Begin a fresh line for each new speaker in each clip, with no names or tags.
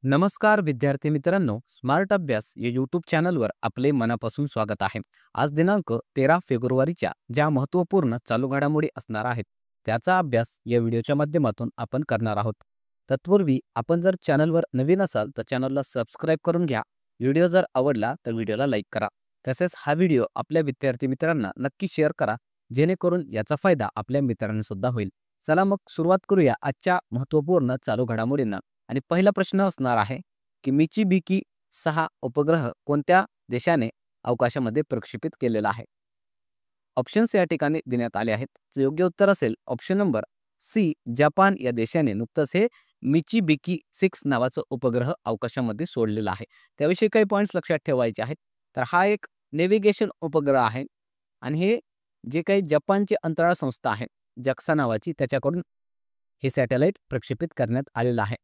नमस्कार विद्यार्थी मित्रांनो, स्मार्ट अभ्यास या यूट्यूब चॅनलवर आपले मनापासून स्वागत आहे. आज दिनांक 13 फेब्रुवारीच्या ज्या महत्त्वपूर्ण चालू घडामोडी असणार आहेत त्याचा अभ्यास या व्हिडिओच्या माध्यमातून आपण करणार आहोत. तत्पूर्वी आपण जर चॅनलवर नवीन असाल तर चॅनलला सबस्क्राईब करून घ्या. व्हिडिओ जर आवडला तर व्हिडिओला लाईक करा. तसेच हा व्हिडिओ आपल्या विद्यार्थी मित्रांना नक्की शेअर करा, जेणेकरून याचा फायदा आपल्या मित्रांना सुद्धा होईल. चला मग सुरुवात करूया आजच्या महत्त्वपूर्ण चालू घडामोडींना. आणि पहिला प्रश्न असणार आहे की मिचिबिकी 6 उपग्रह कोणत्या देशाने अवकाशामध्ये प्रक्षेपित केलेला आहे. ऑप्शन्स या ठिकाणी देण्यात आले आहेत. योग्य उत्तर असेल ऑप्शन नंबर सी, जपान या देशाने नुकतंच हे मिचिबिकी 6 नावाचं उपग्रह अवकाशामध्ये सोडलेलं आहे. त्याविषयी काही पॉईंट्स लक्षात ठेवायचे आहेत. तर हा एक नेव्हिगेशन उपग्रह आहे आणि हे जे काही जपानची अंतराळ संस्था आहे जक्सा नावाची, त्याच्याकडून हे सॅटेलाइट प्रक्षेपित करण्यात आलेलं आहे.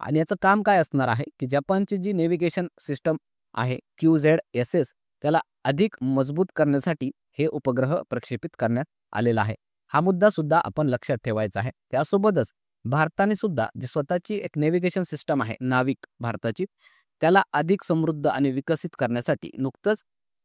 आणि याचं काम काय असणार आहे की जपानची जी नेव्हिगेशन सिस्टम आहे QZSS, त्याला अधिक मजबूत करण्यासाठी हे उपग्रह प्रक्षेपित करण्यात आलेला आहे. हा मुद्दा सुद्धा आपण लक्षात ठेवायचा आहे. त्यासोबतच भारताने सुद्धा जी स्वतःची एक नेव्हिगेशन सिस्टम आहे नाविक भारताची, त्याला अधिक समृद्ध आणि विकसित करण्यासाठी नुकतंच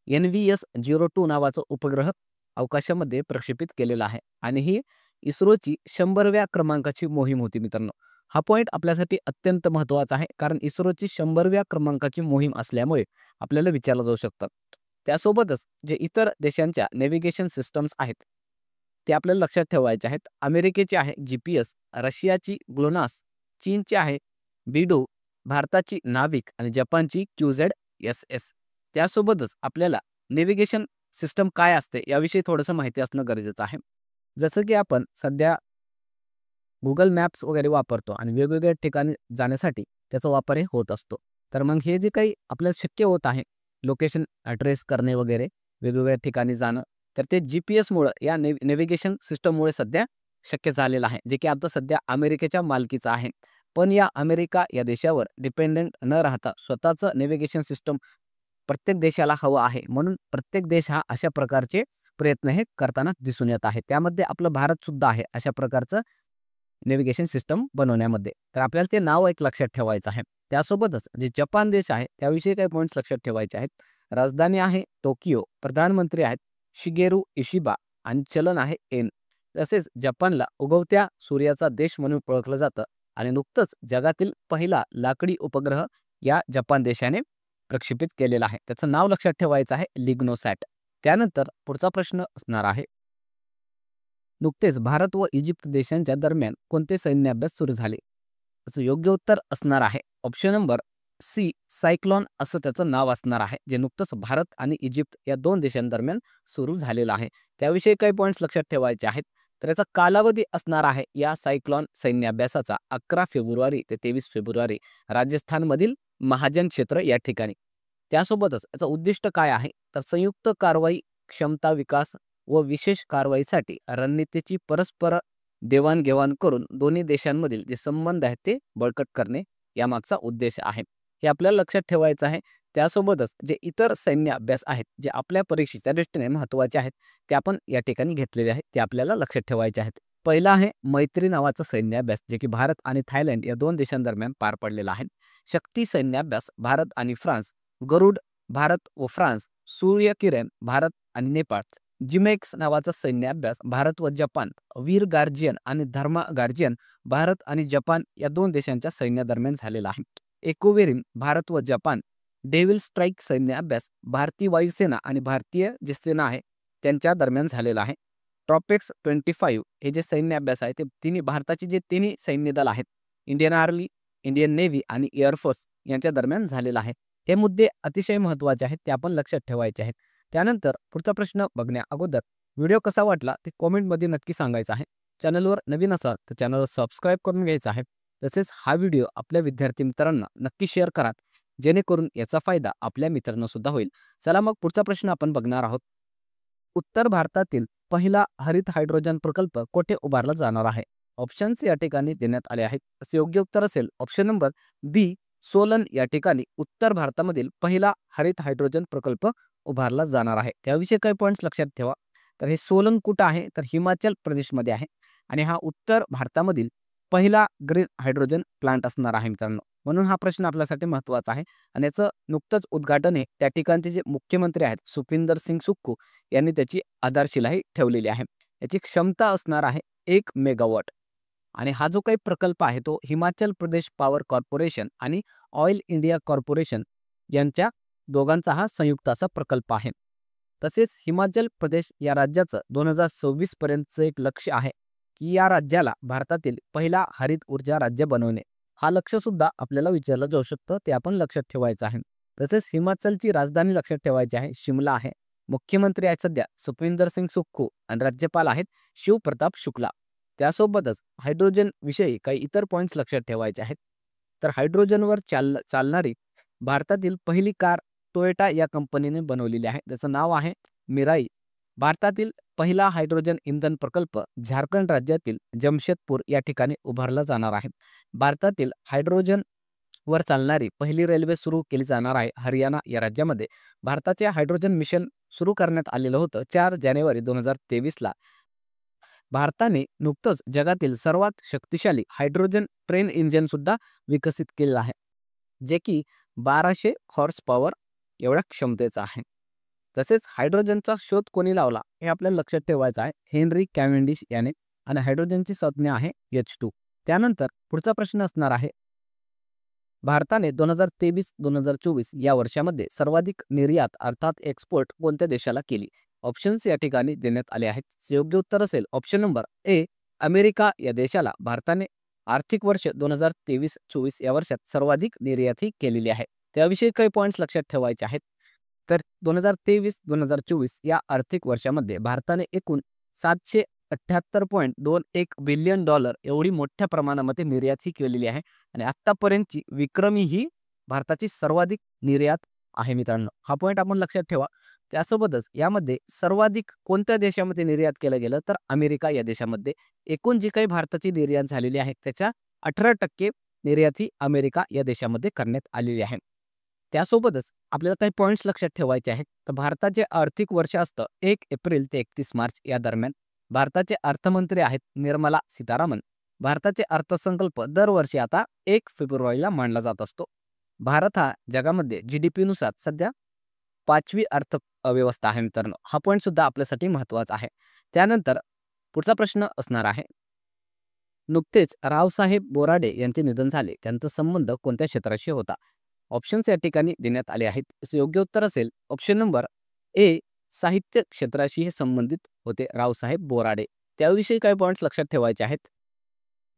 NVS-02 नावाचं उपग्रह अवकाशामध्ये प्रक्षेपित केलेला आहे. आणि ही इस्रोची 100व्या क्रमांकाची मोहीम होती मित्रांनो. हा पॉईंट आपल्यासाठी अत्यंत महत्त्वाचा आहे, कारण इस्रोची 100व्या क्रमांकाची मोहीम असल्यामुळे आपल्याला विचारलं जाऊ शकतं. त्यासोबतच जे इतर देशांच्या नेव्हिगेशन सिस्टम्स आहेत ते आपल्याला लक्षात ठेवायचे आहेत. अमेरिकेची आहे GPS, रशियाची ग्लोनास, चीनची आहे बिडो, भारताची नाविक आणि जपानची QZSS. त्यासोबतच आपल्याला नेव्हिगेशन सिस्टम काय असते याविषयी थोडंसं माहिती असणं गरजेचं आहे. जसं की आपण सध्या गुगल मॅप्स वगैरे वापरतो आणि वेगवेगळ्या ठिकाणी जाण्यासाठी त्याचा वापर हे होत असतो. तर मग हे जे काही आपल्याला शक्य होत आहे लोकेशन ट्रेस करणे वगैरे, वेगवेगळ्या ठिकाणी जाणं, तर ते GPS मुळे या नेव्हिगेशन सिस्टममुळे सध्या शक्य झालेलं आहे, जे की आता सध्या अमेरिकेच्या मालकीचं आहे. पण या अमेरिका या देशावर डिपेंडेंट न राहता स्वतःचं नेव्हिगेशन सिस्टम प्रत्येक देशाला हवं आहे. म्हणून प्रत्येक देश हा अशा प्रकारचे प्रयत्न हे करताना दिसून येत आहे. त्यामध्ये आपलं भारत सुद्धा आहे अशा प्रकारचं नेव्हिगेशन सिस्टम बनवण्यामध्ये. तर आपल्याला ते नाव एक लक्षात ठेवायचं आहे. त्यासोबतच जे जपान देश आहे त्याविषयी काही पॉईंट्स लक्षात ठेवायचे आहेत. राजधानी आहे टोकियो, प्रधानमंत्री आहेत शिगेरू इशिबा आणि चलन आहे एन. तसेच जपानला उगवत्या सूर्याचा देश म्हणून ओळखलं जातं आणि नुकतंच जगातील पहिला लाकडी उपग्रह या जपान देशाने प्रक्षेपित केलेला आहे. त्याचं नाव लक्षात ठेवायचं आहे लिग्नोसॅट. त्यानंतर पुढचा प्रश्न असणार आहे, नुकतेच भारत व इजिप्त देशांच्या दरम्यान कोणते सैन्य अभ्यास सुरू झाले. त्याचं योग्य उत्तर असणार आहे ऑप्शन नंबर सी, सायक्लॉन असं त्याचं नाव असणार आहे, जे नुकतंच भारत आणि इजिप्त या दोन देशांदरम्यान सुरू झालेलं आहे. त्याविषयी काही पॉईंट्स लक्षात ठेवायचे आहेत. तर याचा कालावधी असणार आहे या सायक्लॉन सैन्य अभ्यासाचा 11 फेब्रुवारी ते 23 फेब्रुवारी राजस्थानमधील महाजन क्षेत्र या ठिकाणी. त्यासोबतच याचं उद्दिष्ट काय आहे, तर संयुक्त कारवाई क्षमता विकास व विशेष कारवाईसाठी रणनीतीची परस्पर देवाणघेवाण करून दोन्ही देशांमधील जे संबंध आहेत ते बळकट करणे यामागचा उद्देश आहे. हे आपल्याला लक्षात ठेवायचं आहे. त्यासोबतच जे इतर सैन्य अभ्यास आहेत जे आपल्या परीक्षेच्या दृष्टीने महत्त्वाचे आहेत ते आपण या ठिकाणी घेतलेले आहेत, ते आपल्याला लक्षात ठेवायचे आहेत. पहिला आहे मैत्री नावाचा सैन्य अभ्यास, जे की भारत आणि थायलंड या दोन देशांदरम्यान पार पडलेला आहे. शक्ती सैन्य अभ्यास भारत आणि फ्रान्स, गरुड भारत व फ्रान्स, सूर्यकिरण भारत आणि नेपाळ. जिमेक्स नावाचा सैन्य अभ्यास भारत व जपान, वीर गार्जियन आणि धर्मा गार्जियन भारत आणि जपान या दोन देशांच्या सैन्यादरम्यान झालेला आहे. एकोवेरिन भारत व जपान, डेव्हिल स्ट्राईक सैन्य अभ्यास भारतीय वायुसेना आणि भारतीय जी सेना आहे त्यांच्या दरम्यान झालेला आहे. ट्रॉपेक्स 25 हे जे सैन्य अभ्यास आहे ते तिन्ही भारताचे जे तिन्ही सैन्य दल आहेत, इंडियन आर्मी, इंडियन नेव्ही आणि एअरफोर्स यांच्या दरम्यान झालेला आहे. हे मुद्दे अतिशय महत्त्वाचे आहेत, ते आपण लक्षात ठेवायचे आहेत. त्यानंतर पुढचा प्रश्न बघण्या अगोदर व्हिडिओ कसा वाटला ते कॉमेंटमध्ये नक्की सांगायचं आहे. चॅनलवर नवीन असाल तर चॅनलला सबस्क्राईब करून घ्यायचं आहे. तसेच हा व्हिडिओ आपल्या विद्यार्थी मित्रांना नक्की शेअर करा, जेणेकरून याचा फायदा आपल्या मित्रांना सुद्धा होईल. चला मग पुढचा प्रश्न आपण बघणार आहोत. उत्तर भारतातील पहिला हरित हायड्रोजन प्रकल्प कोठे उभारला जाणार आहे. ऑप्शन्स या ठिकाणी देण्यात आले आहेत. असे योग्य उत्तर असेल ऑप्शन नंबर बी, सोलन या ठिकाणी उत्तर भारतामधील पहिला हरित हायड्रोजन प्रकल्प उभारला जाणार आहे. त्याविषयी काही पॉईंट्स लक्षात ठेवा. तर हे सोलन कुठं आहे, तर हिमाचल प्रदेशमध्ये आहे आणि हा उत्तर भारतामधील पहिला ग्रीन हायड्रोजन प्लांट असणार आहे मित्रांनो. म्हणून हा प्रश्न आपल्यासाठी महत्त्वाचा आहे आणि याचं नुकतंच उद्घाटन हे त्या ठिकाणचे जे मुख्यमंत्री आहेत सुखविंदर सिंग सुक्खू यांनी त्याची आधारशिलाही ठेवलेली आहे. याची क्षमता असणार आहे 1 मेगावॉट आणि हा जो काही प्रकल्प आहे तो हिमाचल प्रदेश पॉवर कॉर्पोरेशन आणि ऑइल इंडिया कॉर्पोरेशन यांच्या दोघांचा हा संयुक्त असा प्रकल्प आहे. तसेच हिमाचल प्रदेश या राज्याचं 2026 पर्यंतचं एक लक्ष्य आहे की या राज्याला भारतातील पहिला हरित ऊर्जा राज्य बनवणे. हा लक्ष्य सुद्धा आपल्याला विचारलं जाऊ शकतं, ते आपण लक्षात ठेवायचं आहे. तसेच हिमाचलची राजधानी लक्षात ठेवायची आहे, शिमला आहे. मुख्यमंत्री आहेत सध्या सुखविंदर सिंग सुक्खू आणि राज्यपाल आहेत शिवप्रताप शुक्ला. त्यासोबतच हायड्रोजन विषयी काही इतर पॉइंट्स लक्षात ठेवायचे आहेत. तर हायड्रोजनवर चालणारी भारतातील पहिली कार टोयोटा या कंपनीने बनवलेली आहे. त्याचं नाव आहे मिराई. भारतातील पहिला हायड्रोजन इंधन प्रकल्प झारखंड राज्यातील जमशेदपूर या ठिकाणी उभारला जाणार आहे. भारतातील हायड्रोजन वर चालणारी पहिली रेल्वे सुरू केली जाणार आहे हरियाणा या राज्यामध्ये. भारताचे हायड्रोजन मिशन सुरू करण्यात आलेलं होतं 4 जानेवारी 2023 ला. भारताने नुकतंच जगातील सर्वात शक्तिशाली हायड्रोजन ट्रेन इंजिन सुद्धा विकसित केलेलं आहे, जे की 1200 हॉर्स पॉवर एवढ्या क्षमतेचा आहे. तसेच हायड्रोजनचा शोध कोणी लावला हे आपल्याला लक्षात ठेवायचं आहे, हेनरी कॅव्हेंडिश याने. आणि हायड्रोजनची संज्ञा आहे H2. त्यानंतर पुढचा प्रश्न असणार आहे, भारताने 2023-2024 या वर्षामध्ये सर्वाधिक निर्यात अर्थात एक्सपोर्ट कोणत्या देशाला केली? ऑप्शन्स या ठिकाणी देण्यात आले आहेत. योग्य उत्तर असेल ऑप्शन नंबर ए, अमेरिका या देशाला भारताने आर्थिक वर्ष 2023-24 या वर्षात सर्वाधिक निर्यात ही केलेली आहे. त्याविषयी काही पॉईंट्स लक्षात ठेवायचे आहेत. तर 2023-2024 या आर्थिक वर्षामध्ये भारताने एकूण 778.21 बिलियन डॉलर एवढी मोठ्या प्रमाणामध्ये निर्यात ही केलेली आहे आणि आतापर्यंतची विक्रमी ही भारताची सर्वाधिक निर्यात आहे मित्रांनो. हा पॉईंट आपण लक्षात ठेवा. त्यासोबतच यामध्ये सर्वाधिक कोणत्या देशामध्ये निर्यात केलं गेलं तर अमेरिका या देशामध्ये. एकूण जी काही भारताची निर्यात झालेली आहे त्याच्या 18% निर्यात ही अमेरिका या देशामध्ये करण्यात आलेली आहे. त्यासोबतच आपल्याला काही पॉईंट्स लक्षात ठेवायचे आहेत. तर भारताचे आर्थिक वर्ष असतं 1 एप्रिल ते 31 मार्च या दरम्यान. भारताचे अर्थमंत्री आहेत निर्मला सीतारामन. भारताचे अर्थसंकल्प दरवर्षी आता 1 फेब्रुवारीला मांडला जात असतो. भारत हा जगामध्ये GDP नुसार सध्या 5वी अर्थव्यवस्था आहे मित्रांनो. हा पॉईंट सुद्धा आपल्यासाठी महत्त्वाचा आहे. त्यानंतर पुढचा प्रश्न असणार आहे, नुकतेच रावसाहेब बोराडे यांचे निधन झाले, त्यांचा संबंध कोणत्या क्षेत्राशी होता? ऑप्शन्स या ठिकाणी देण्यात आले आहेत. योग्य उत्तर असेल ऑप्शन नंबर ए, साहित्य क्षेत्राशी हे संबंधित होते रावसाहेब बोराडे. त्याविषयी काही पॉईंट्स लक्षात ठेवायचे आहेत.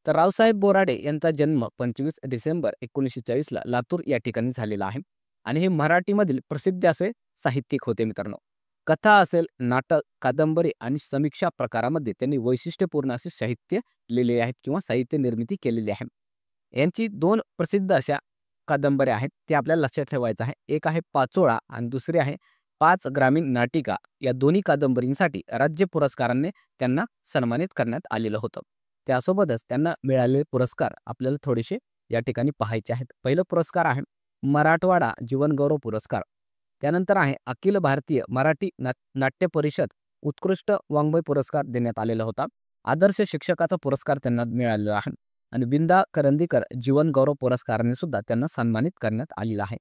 तर रावसाहेब बोराडे यांचा जन्म 25 डिसेंबर 1940 ला लातूर या ठिकाणी झालेला आहे आणि हे मराठीमधील प्रसिद्ध असे साहित्यिक होते मित्रांनो. कथा असेल, नाटक, कादंबरी आणि समीक्षा प्रकारामध्ये त्यांनी वैशिष्ट्यपूर्ण असे साहित्य लिहिले आहेत किंवा साहित्य निर्मिती केलेली आहे. यांची 2 प्रसिद्ध अशा कादंबऱ्या आहेत, ते आपल्याला लक्षात ठेवायचं आहे. एक आहे पाचोळा आणि दुसरी आहे 5 ग्रामीण नाटिका. या दोन्ही कादंबरींसाठी राज्य पुरस्काराने त्यांना सन्मानित करण्यात आलेलं होतं. त्यासोबतच त्यांना मिळालेले पुरस्कार आपल्याला थोडेसे या ठिकाणी पाहायचे आहेत. पहिला पुरस्कार आहे मराठवाडा जीवनगौरव पुरस्कार. त्यानंतर आहे अखिल भारतीय मराठी नाट्य परिषद उत्कृष्ट वाङ्मय पुरस्कार देण्यात आलेला होता. आदर्श शिक्षकाचा पुरस्कार त्यांना मिळालेला आहे आणि विंदा करंदीकर जीवनगौरव पुरस्काराने सुद्धा त्यांना सन्मानित करण्यात आलेला आहे.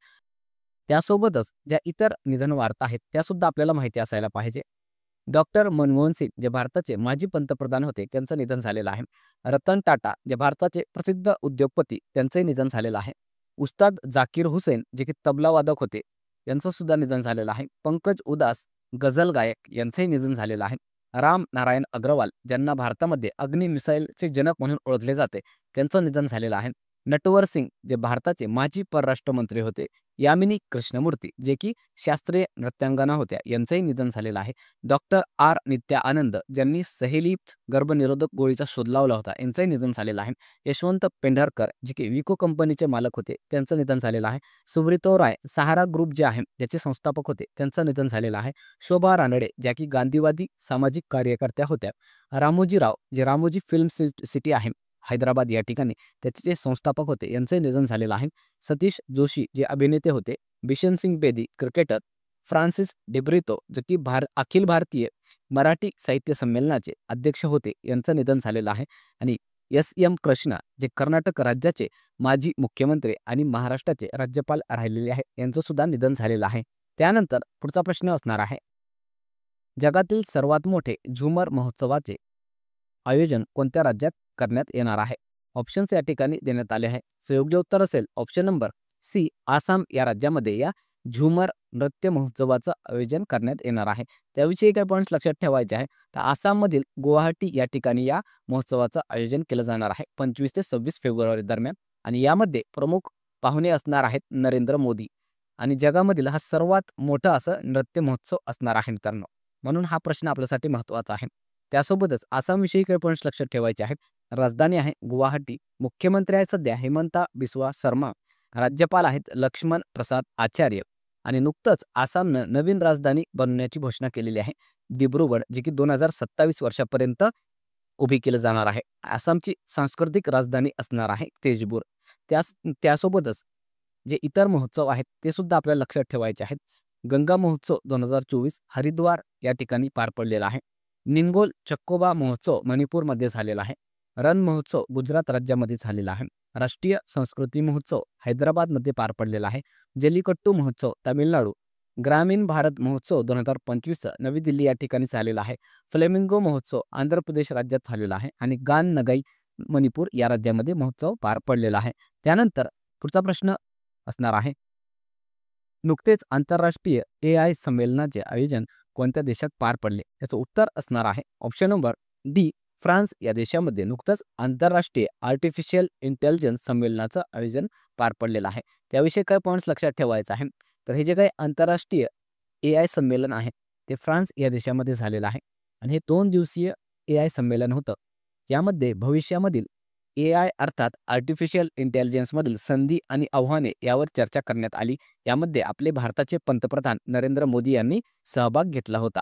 त्यासोबतच ज्या इतर निधन वार्ता आहेत त्या सुद्धा आपल्याला माहिती असायला पाहिजे. डॉक्टर मनमोहन सिंग जे भारताचे माजी पंतप्रधान होते त्यांचं निधन झालेलं आहे. रतन टाटा जे भारताचे प्रसिद्ध उद्योगपती त्यांचंही निधन झालेलं आहे. उस्ताद जाकीर हुसेन जे की तबला वादक होते यांचं सुद्धा निधन झालेलं आहे. पंकज उदास गझल गायक यांचंही निधन झालेलं आहे. राम नारायण अग्रवाल ज्यांना भारतामध्ये अग्नि मिसाईलचे जनक म्हणून ओळखले जाते त्यांचं निधन झालेलं आहे. नटवर सिंग जे भारताचे माजी परराष्ट्र मंत्री होते. यामिनी कृष्णमूर्ती जे की शास्त्रीय नृत्यांगना होत्या यांचंही निधन झालेलं आहे. डॉक्टर आर नित्या आनंद ज्यांनी सहेली गर्भनिरोधक गोळीचा शोध लावला होता यांचंही निधन झालेलं आहे. यशवंत पेंढारकर जे की विको कंपनीचे मालक होते त्यांचं निधन झालेलं आहे. सुब्रतो राय सहारा ग्रुप जे आहे त्याचे संस्थापक होते त्यांचं निधन झालेलं आहे. शोभा रानडे ज्या की गांधीवादी सामाजिक कार्यकर्त्या होत्या. रामोजी राव जे रामोजी फिल्म सिटी आहे हैदराबाद या ठिकाणी त्याचे जे संस्थापक होते यांचे निधन झालेलं आहे. सतीश जोशी जे अभिनेते होते. बिशन सिंग बेदी क्रिकेटर. फ्रान्सिस डिब्रितो जे की अखिल भारतीय मराठी साहित्य संमेलनाचे अध्यक्ष होते यांचं निधन झालेलं आहे. आणि एस. एम. कृष्णा, जे कर्नाटक राज्याचे माजी मुख्यमंत्री आणि महाराष्ट्राचे राज्यपाल राहिलेले आहेत, यांचं सुद्धा निधन झालेलं आहे. त्यानंतर पुढचा प्रश्न असणार आहे, जगातील सर्वात मोठे झुमर महोत्सवाचे आयोजन कोणत्या राज्यात करण्यात येणार आहे? ऑप्शन्स या ठिकाणी देण्यात आले आहे. योग्य उत्तर असेल ऑप्शन नंबर सी, आसाम या राज्यामध्ये या झुमर नृत्य महोत्सवाचं आयोजन करण्यात येणार आहे. त्याविषयी काही पॉईंट्स लक्षात ठेवायचे आहे. तर आसाममधील गुवाहाटी या ठिकाणी या महोत्सवाचं आयोजन केलं जाणार आहे 25 ते 26 फेब्रुवारी दरम्यान. आणि यामध्ये प्रमुख पाहुणे असणार आहेत नरेंद्र मोदी. आणि जगामधील हा सर्वात मोठा असं नृत्य महोत्सव असणार आहे मित्रांनो. म्हणून हा प्रश्न आपल्यासाठी महत्त्वाचा आहे. त्यासोबतच आसामविषयी काही पॉईंट्स लक्षात ठेवायचे आहेत. राजधानी आहे गुवाहाटी. मुख्यमंत्री आहेत सध्या हेमंता बिस्वा शर्मा. राज्यपाल आहेत लक्ष्मण प्रसाद आचार्य. आणि नुकतंच आसामनं नवीन राजधानी बनवण्याची घोषणा केलेली आहे, दिब्रुगड, जी की 2027 वर्षापर्यंत उभी केलं जाणार आहे. आसामची सांस्कृतिक राजधानी असणार आहे तेजपूर. त्यासोबतच जे इतर महोत्सव आहेत ते सुद्धा आपल्याला लक्षात ठेवायचे आहेत. गंगा महोत्सव 2024 हरिद्वार या ठिकाणी पार पडलेला आहे. निंगोल चक्कोबा महोत्सव मणिपूरमध्ये झालेला आहे. रण महोत्सव गुजरात राज्यामध्ये झालेला आहे. राष्ट्रीय संस्कृती महोत्सव हैदराबादमध्ये पार पडलेला आहे. जल्लीकट्टू महोत्सव तामिळनाडू. ग्रामीण भारत महोत्सव 2025 नवी दिल्ली या ठिकाणी झालेला आहे. फ्लेमिंगो महोत्सव आंध्र प्रदेश राज्यात झालेला आहे. आणि गान नगाई मणिपूर या राज्यामध्ये महोत्सव पार पडलेला आहे. त्यानंतर पुढचा प्रश्न असणार आहे, नुकतेच आंतरराष्ट्रीय AI संमेलनाचे आयोजन कोणत्या देशात पार पडले? याचं उत्तर असणार आहे ऑप्शन नंबर डी, फ्रान्स या देशामध्ये नुकतंच आंतरराष्ट्रीय आर्टिफिशियल इंटेलिजन्स संमेलनाचं आयोजन पार पडलेलं आहे. त्याविषयी काय पॉईंट्स लक्षात ठेवायचं आहे. तर हे जे काही आंतरराष्ट्रीय AI संमेलन आहे ते फ्रान्स या देशामध्ये झालेलं आहे. आणि हे 2 दिवसीय AI संमेलन होतं. यामध्ये भविष्यामधील AI अर्थात आर्टिफिशियल इंटेलिजन्समधील संधी आणि आव्हाने यावर चर्चा करण्यात आली. यामध्ये आपले भारताचे पंतप्रधान नरेंद्र मोदी यांनी सहभाग घेतला होता.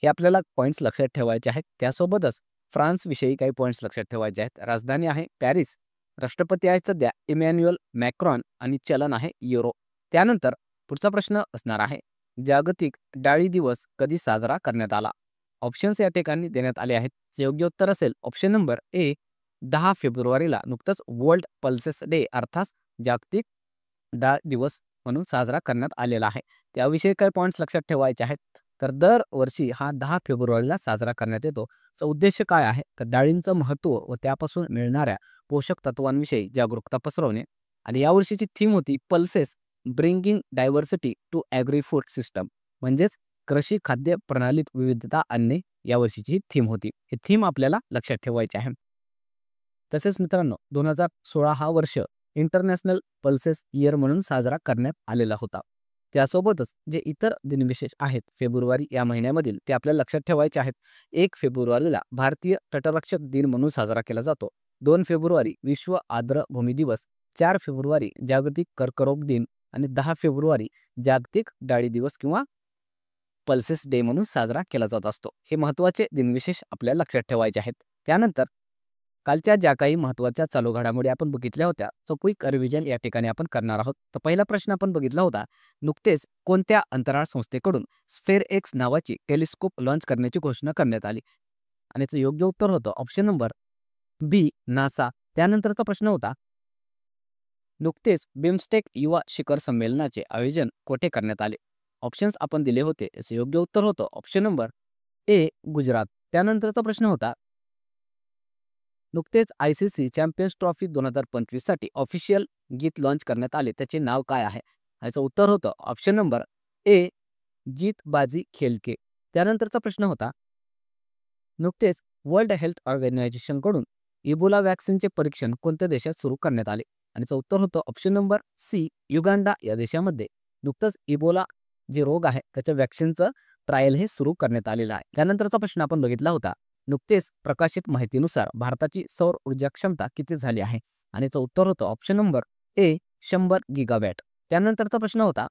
हे आपल्याला पॉईंट्स लक्षात ठेवायचे आहेत. त्यासोबतच फ्रान्सविषयी काही पॉईंट्स लक्षात ठेवायचे आहेत. राजधानी आहे पॅरिस. राष्ट्रपती आहेत सध्या इमॅन्युअल मॅक्रॉन आणि चलन आहे युरो. त्यानंतर पुढचा प्रश्न असणार आहे, जागतिक डाळी दिवस कधी साजरा करण्यात आला? ऑप्शन्स या ठिकाणी देण्यात आले आहेत. योग्य उत्तर असेल ऑप्शन नंबर ए, 10 फेब्रुवारीला नुकतंच वर्ल्ड पल्सेस डे अर्थात जागतिक डाळ दिवस म्हणून साजरा करण्यात आलेला आहे. त्याविषयी काही पॉईंट्स लक्षात ठेवायचे आहेत. तर दरवर्षी हा 10 फेब्रुवारीला साजरा करण्यात येतो. चा उद्देश काय आहे, तर डाळींचं महत्त्व व त्यापासून मिळणाऱ्या पोषक तत्वांविषयी जागरूकता पसरवणे. आणि यावर्षीची थीम होती pulses bringing diversity to agri food system, म्हणजेच कृषी खाद्य प्रणालीत विविधता आणणे यावर्षीची ही थीम होती. ही थीम आपल्याला लक्षात ठेवायची आहे. तसेच मित्रांनो 2016 हा वर्ष इंटरनॅशनल पल्सेस इयर म्हणून साजरा करण्यात आलेला होता. त्यासोबतच जे इतर दिनविशेष आहेत फेब्रुवारी या महिन्यामधील ते आपल्याला लक्षात ठेवायचे आहेत. 1 फेब्रुवारीला भारतीय तटरक्षक दिन म्हणून साजरा केला जातो. 2 फेब्रुवारी विश्व आर्द्र भूमी दिवस. 4 फेब्रुवारी जागतिक कर्करोग दिन. आणि 10 फेब्रुवारी जागतिक डाळी दिवस किंवा पल्सेस डे म्हणून साजरा केला जात असतो. हे महत्त्वाचे दिनविशेष आपल्याला लक्षात ठेवायचे आहेत. त्यानंतर कालच्या ज्या काही महत्त्वाच्या चालू घडामोडी आपण बघितल्या होत्या, सो क्विक रिव्हिजन या ठिकाणी आपण करणार आहोत. तर पहिला प्रश्न आपण बघितला होता, नुकतेच कोणत्या अंतराळ संस्थेकडून स्फेअर एक्स नावाची टेलिस्कोप लॉन्च करण्याची घोषणा करण्यात आली? आणि याचं योग्य उत्तर होतं ऑप्शन नंबर बी, नासा. त्यानंतरचा प्रश्न होता, नुकतेच बिमस्टेक युवा शिखर संमेलनाचे आयोजन कोठे करण्यात आले? ऑप्शन्स आपण दिले होते. याचं योग्य उत्तर होतं ऑप्शन नंबर ए, गुजरात. त्यानंतरचा प्रश्न होता, नुकतेच ICC चॅम्पियन्स ट्रॉफी 2025 साठी ऑफिशियल गीत लॉन्च करण्यात आले. त्याचे नाव काय आहे? याचं उत्तर होतं ऑप्शन नंबर ए, जीत बाजी खेलके. त्यानंतरचा प्रश्न होता, नुकतेच वर्ल्ड हेल्थ ऑर्गनायझेशनकडून इबोला वॅक्सिनचे परीक्षण कोणत्या देशात सुरू करण्यात आले? आणि याचं उत्तर होतं ऑप्शन नंबर सी, युगांडा या देशामध्ये नुकतंच इबोला जे रोग आहे त्याच्या वॅक्सिनचं ट्रायल हे सुरू करण्यात आलेलं आहे. त्यानंतरचा प्रश्न आपण बघितला होता, नुकतेच प्रकाशित माहितीनुसार भारताची सौर ऊर्जा क्षमता किती झाली आहे? आणि याचं उत्तर होतं ऑप्शन नंबर ए, 100 गिगावॅट. त्यानंतरचा प्रश्न होता,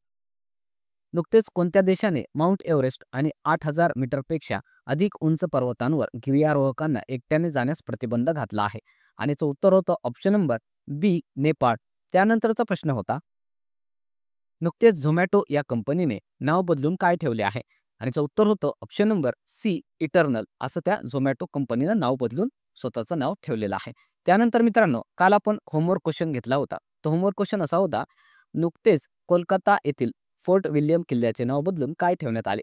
नुकतेच कोणत्या देशाने माउंट एव्हरेस्ट आणि 8000 मीटरपेक्षा अधिक उंच पर्वतांवर गिर्यारोहकांना एकट्याने जाण्यास प्रतिबंध घातला आहे? आणि याचं उत्तर होतं ऑप्शन नंबर बी, नेपाळ. त्यानंतरचा प्रश्न होता, नुकतेच झोमॅटो या कंपनीने नाव बदलून काय ठेवले आहे? आणि याचं उत्तर होतं ऑप्शन नंबर सी, इटर्नल. असं त्या झोमॅटो कंपनीनं नाव बदलून स्वतःचं नाव ठेवलेलं आहे. त्यानंतर मित्रांनो, काल आपण होमवर्क क्वेश्चन घेतला होता. तो होमवर्क क्वेश्चन असा होता, नुकतेच कोलकाता येथील फोर्ट विल्यम किल्ल्याचे नाव बदलून काय ठेवण्यात आले?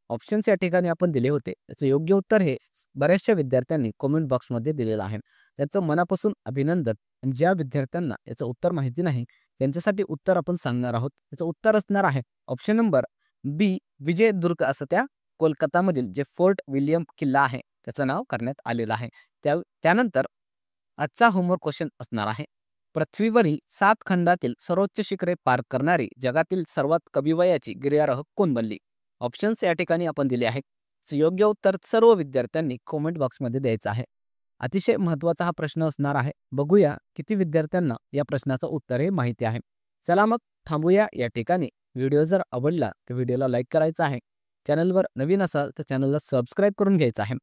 ऑप्शन्स या ठिकाणी आपण दिले होते. त्याचं योग्य उत्तर हे बऱ्याचशा विद्यार्थ्यांनी कमेंट बॉक्समध्ये दिलेलं आहे. त्याचं मनापासून अभिनंदन. आणि ज्या विद्यार्थ्यांना याचं उत्तर माहिती नाही, त्यांच्यासाठी उत्तर आपण सांगणार आहोत. त्याचं उत्तर असणार आहे ऑप्शन नंबर बी, विजयदुर्ग, असं त्या कोलकातामधील जे फोर्ट विल्यम किल्ला आहे त्याचं नाव करण्यात आलेलं आहे. त्यानंतर आजचा होमवर्क क्वेश्चन असणार आहे, पृथ्वीवरील 7 खंडातील सर्वोच्च शिखरे पार करणारी जगातील सर्वात कमी वयाची गिर्यारोहक कोण बनली? ऑप्शन्स या ठिकाणी आपण दिले आहेत. योग्य उत्तर सर्व विद्यार्थ्यांनी कमेंट बॉक्समध्ये द्यायचं आहे. अतिशय महत्त्वाचा हा प्रश्न असणार आहे. बघूया किती विद्यार्थ्यांना या प्रश्नाचं उत्तर हे माहिती आहे. चला मग थांबूया या ठिकाणी. व्हिडिओ जर आवडला तर व्हिडिओला लाईक करायचा आहे. चॅनलवर नवीन असाल तर चॅनलला सबस्क्राईब करून घ्यायचं आहे.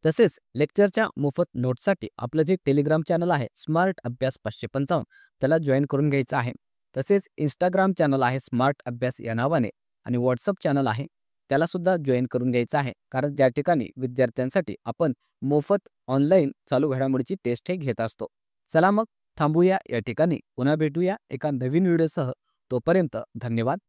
तसेच लेक्चरच्या मोफत नोट्ससाठी आपलं जे टेलिग्राम चॅनल आहे स्मार्ट अभ्यास 555, त्याला जॉईन करून घ्यायचं आहे. तसेच इंस्टाग्राम चॅनल आहे स्मार्ट अभ्यास या नावाने, आणि व्हॉट्सअप चॅनल आहे त्याला सुद्धा जॉईन करून घ्यायचं आहे. कारण त्या ठिकाणी विद्यार्थ्यांसाठी आपण मोफत ऑनलाईन चालू घडामोडीची टेस्ट हे घेत असतो. चला मग थांबूया या ठिकाणी. पुन्हा भेटूया एका नवीन व्हिडिओसह. तोपर्यंत धन्यवाद.